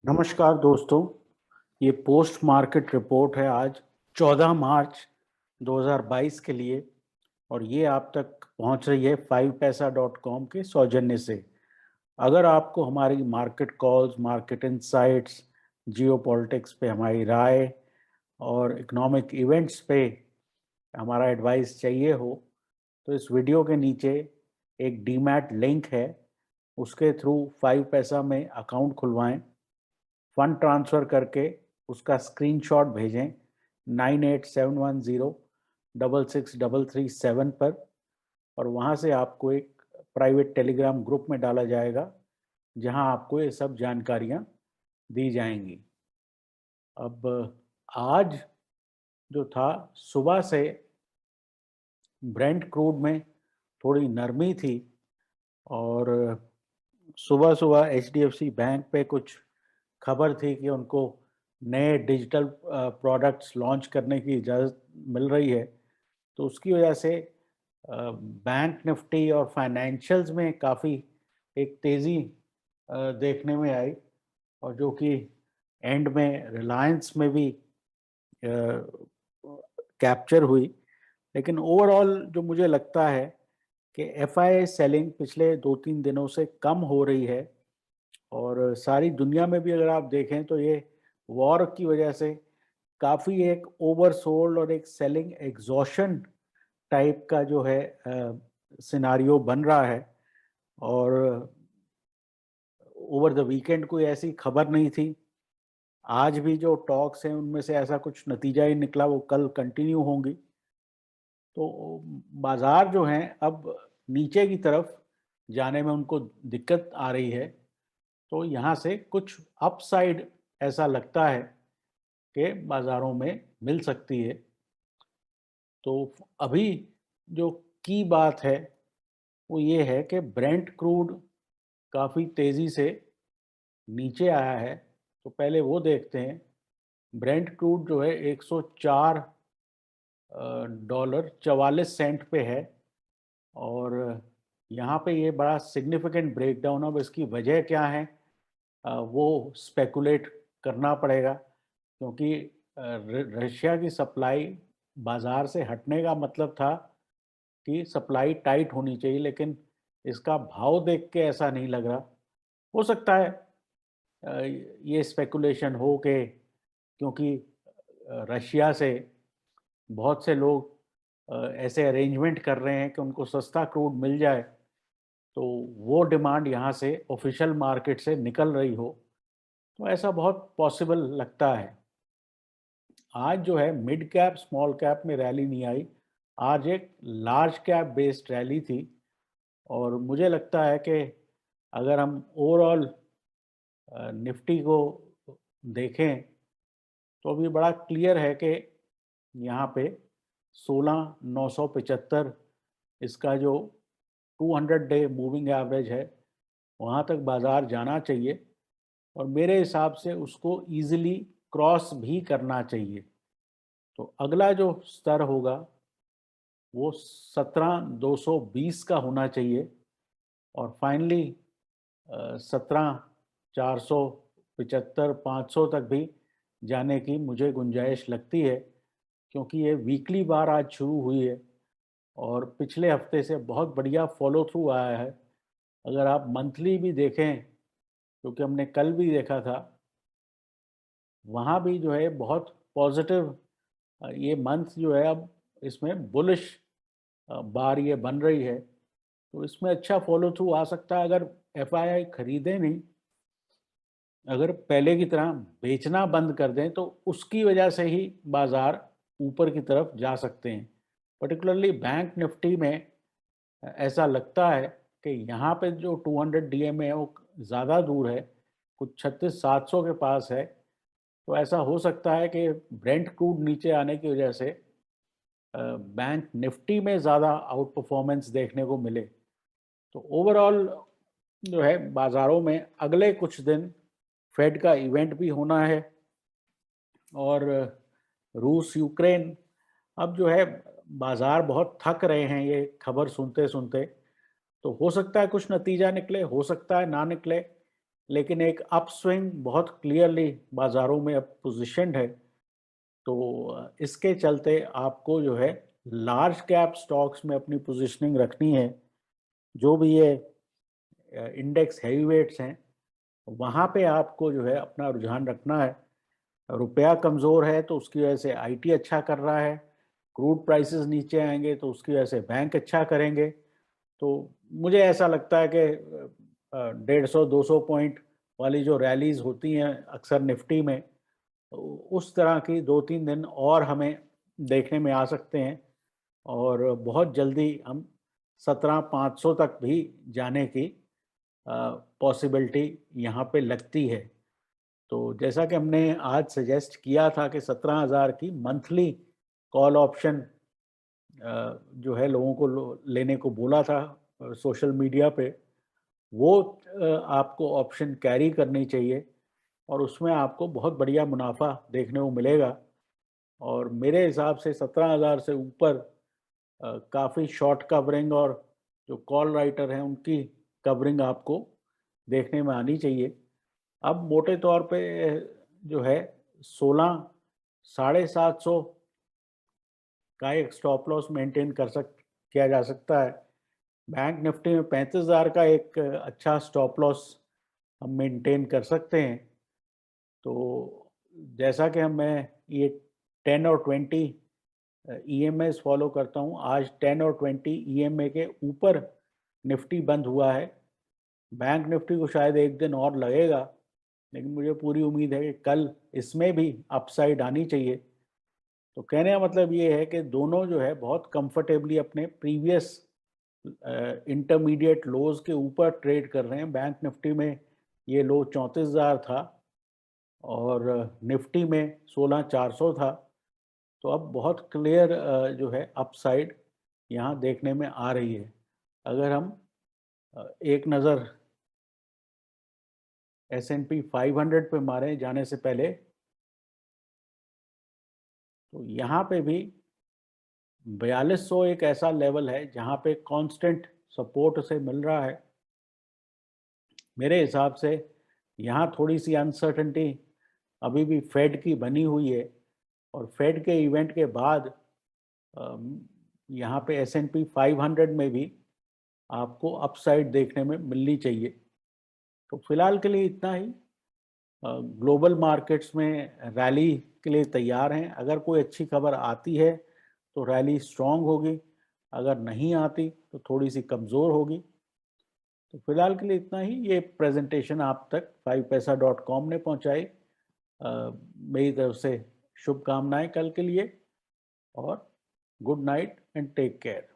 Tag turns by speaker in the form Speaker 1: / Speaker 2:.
Speaker 1: नमस्कार दोस्तों, ये पोस्ट मार्केट रिपोर्ट है आज 14 मार्च 2022 के लिए और ये आप तक पहुंच रही है 5paisa.com के सौजन्य से। अगर आपको हमारी market calls, market insights, geopolitics पे हमारी राय और इकोनॉमिक इवेंट्स पे हमारा एडवाइस चाहिए हो, तो इस वीडियो के नीचे एक डीमैट लिंक है, उसके थ्रू 5 पैसा में अकाउंट खुलवाएं। फंड ट्रांसफ़र करके उसका स्क्रीनशॉट भेजें 9871066337 पर और वहाँ से आपको एक प्राइवेट टेलीग्राम ग्रुप में डाला जाएगा जहाँ आपको ये सब जानकारियाँ दी जाएंगी। अब आज जो था, सुबह से ब्रेंट क्रूड में थोड़ी नरमी थी और सुबह-सुबह एचडीएफसी बैंक पे कुछ खबर थी कि उनको नए डिजिटल प्रोडक्ट्स लॉन्च करने की इजाज़त मिल रही है। तो उसकी वजह से बैंक निफ्टी और फाइनेंशियल्स में काफ़ी एक तेज़ी देखने में आई और जो कि एंड में रिलायंस में भी कैप्चर हुई। लेकिन ओवरऑल जो मुझे लगता है कि एफआईआई सेलिंग पिछले 2-3 दिनों से कम हो रही है और सारी दुनिया में भी अगर आप देखें तो ये वॉर की वजह से काफ़ी एक ओवरसोल्ड और एक सेलिंग एग्जॉशन टाइप का जो है सिनारियो बन रहा है। और ओवर द वीकेंड कोई ऐसी खबर नहीं थी। आज भी जो टॉक्स हैं उनमें से ऐसा कुछ नतीजा ही निकला, वो कल कंटिन्यू होंगी। तो बाजार जो हैं अब नीचे की तरफ जाने में उनको दिक्कत आ रही है। तो यहाँ से कुछ अपसाइड ऐसा लगता है कि बाज़ारों में मिल सकती है। तो अभी जो की बात है वो ये है कि ब्रेंट क्रूड काफ़ी तेज़ी से नीचे आया है। तो पहले वो देखते हैं। ब्रेंट क्रूड जो है 104 डॉलर 44 सेंट पे है और यहाँ पे ये बड़ा सिग्निफिकेंट ब्रेकडाउन। अब इसकी वजह क्या है वो स्पेकुलेट करना पड़ेगा, क्योंकि रशिया की सप्लाई बाज़ार से हटने का मतलब था कि सप्लाई टाइट होनी चाहिए, लेकिन इसका भाव देख के ऐसा नहीं लग रहा। हो सकता है ये स्पेकुलेशन हो के, क्योंकि रशिया से बहुत से लोग ऐसे अरेंजमेंट कर रहे हैं कि उनको सस्ता क्रूड मिल जाए, तो वो डिमांड यहाँ से ऑफिशियल मार्केट से निकल रही हो, तो ऐसा बहुत पॉसिबल लगता है। आज जो है मिड कैप स्मॉल कैप में रैली नहीं आई, आज एक लार्ज कैप बेस्ड रैली थी। और मुझे लगता है कि अगर हम ओवरऑल निफ्टी को देखें तो अभी बड़ा क्लियर है कि यहाँ पे 16,975 इसका जो 200 डे मूविंग एवरेज है, वहाँ तक बाज़ार जाना चाहिए और मेरे हिसाब से उसको ईज़िली क्रॉस भी करना चाहिए। तो अगला जो स्तर होगा वो 17,220 का होना चाहिए और फाइनली 17,475 500 तक भी जाने की मुझे गुंजाइश लगती है, क्योंकि ये वीकली बार आज शुरू हुई है और पिछले हफ्ते से बहुत बढ़िया फॉलो थ्रू आया है। अगर आप मंथली भी देखें, क्योंकि हमने कल भी देखा था, वहाँ भी जो है बहुत पॉजिटिव ये मंथ जो है अब इसमें बुलिश बार ये बन रही है। तो इसमें अच्छा फॉलो थ्रू आ सकता है अगर एफआईआई खरीदे नहीं, अगर पहले की तरह बेचना बंद कर दें तो उसकी वजह से ही बाज़ार ऊपर की तरफ जा सकते हैं। पर्टिकुलरली बैंक निफ्टी में ऐसा लगता है कि यहाँ पे जो 200 डीएमए है वो ज़्यादा दूर है, कुछ 36,700 के पास है। तो ऐसा हो सकता है कि ब्रेंट क्रूड नीचे आने की वजह से बैंक निफ्टी में ज़्यादा आउट परफॉर्मेंस देखने को मिले। तो ओवरऑल जो है बाज़ारों में अगले कुछ दिन फेड का इवेंट भी होना है और रूस यूक्रेन, अब जो है बाज़ार बहुत थक रहे हैं ये खबर सुनते सुनते। तो हो सकता है कुछ नतीजा निकले, हो सकता है ना निकले। लेकिन एक अपस्विंग बहुत क्लियरली बाज़ारों में अब पोज़ीशन्ड है। तो इसके चलते आपको जो है लार्ज कैप स्टॉक्स में अपनी पोज़ीशनिंग रखनी है। जो भी ये इंडेक्स हैवीवेट्स हैं, वहाँ पे आपको जो है अपना रुझान रखना है। रुपया कमज़ोर है तो उसकी वजह से आईटी अच्छा कर रहा है, क्रूड प्राइसेस नीचे आएँगे तो उसकी वजह से बैंक अच्छा करेंगे। तो मुझे ऐसा लगता है कि 150-200 पॉइंट वाली जो रैलीज़ होती हैं अक्सर निफ्टी में, तो उस तरह की 2-3 दिन और हमें देखने में आ सकते हैं और बहुत जल्दी हम 17,500 तक भी जाने की पॉसिबिलिटी यहाँ पे लगती है। तो जैसा कि हमने आज सजेस्ट किया था कि 17,000 की मंथली कॉल ऑप्शन जो है लोगों को लेने को बोला था सोशल मीडिया पे, वो आपको ऑप्शन कैरी करनी चाहिए और उसमें आपको बहुत बढ़िया मुनाफा देखने को मिलेगा। और मेरे हिसाब से 17,000 से ऊपर काफ़ी शॉर्ट कवरिंग और जो कॉल राइटर हैं उनकी कवरिंग आपको देखने में आनी चाहिए। अब मोटे तौर पे जो है 16 750 का एक स्टॉप लॉस मेंटेन कर सक किया जा सकता है। बैंक निफ्टी में 35,000 का एक अच्छा स्टॉप लॉस हम मेंटेन कर सकते हैं। तो जैसा कि मैं ये 10 और 20 ईएमएस फॉलो करता हूँ। आज 10 और 20 ईएमए के ऊपर निफ्टी बंद हुआ है। बैंक निफ्टी को शायद एक दिन और लगेगा, लेकिन मुझे पूरी उम्मीद है कि कल इसमें भी अपसाइड आनी चाहिए। तो कहने का मतलब ये है कि दोनों जो है बहुत कंफर्टेबली अपने प्रीवियस इंटरमीडिएट लोज के ऊपर ट्रेड कर रहे हैं। बैंक निफ्टी में ये लो 34,000 था और निफ्टी में 16,400 था। तो अब बहुत क्लियर जो है अपसाइड यहाँ देखने में आ रही है। अगर हम एक नज़र S&P 500 पे मारें जाने से पहले, तो यहाँ पे भी 4200 एक ऐसा लेवल है जहाँ पे कांस्टेंट सपोर्ट उसे मिल रहा है। मेरे हिसाब से यहाँ थोड़ी सी अनसर्टेनिटी अभी भी फेड की बनी हुई है और फेड के इवेंट के बाद यहाँ पे S&P 500 में भी आपको अपसाइड देखने में मिलनी चाहिए। तो फिलहाल के लिए इतना ही। ग्लोबल मार्केट्स में रैली के लिए तैयार हैं। अगर कोई अच्छी खबर आती है तो रैली स्ट्रॉन्ग होगी, अगर नहीं आती तो थोड़ी सी कमज़ोर होगी। तो फिलहाल के लिए इतना ही। ये प्रेजेंटेशन आप तक 5paisa.com ने पहुंचाई। मेरी तरफ से शुभकामनाएं कल के लिए और good night and take care.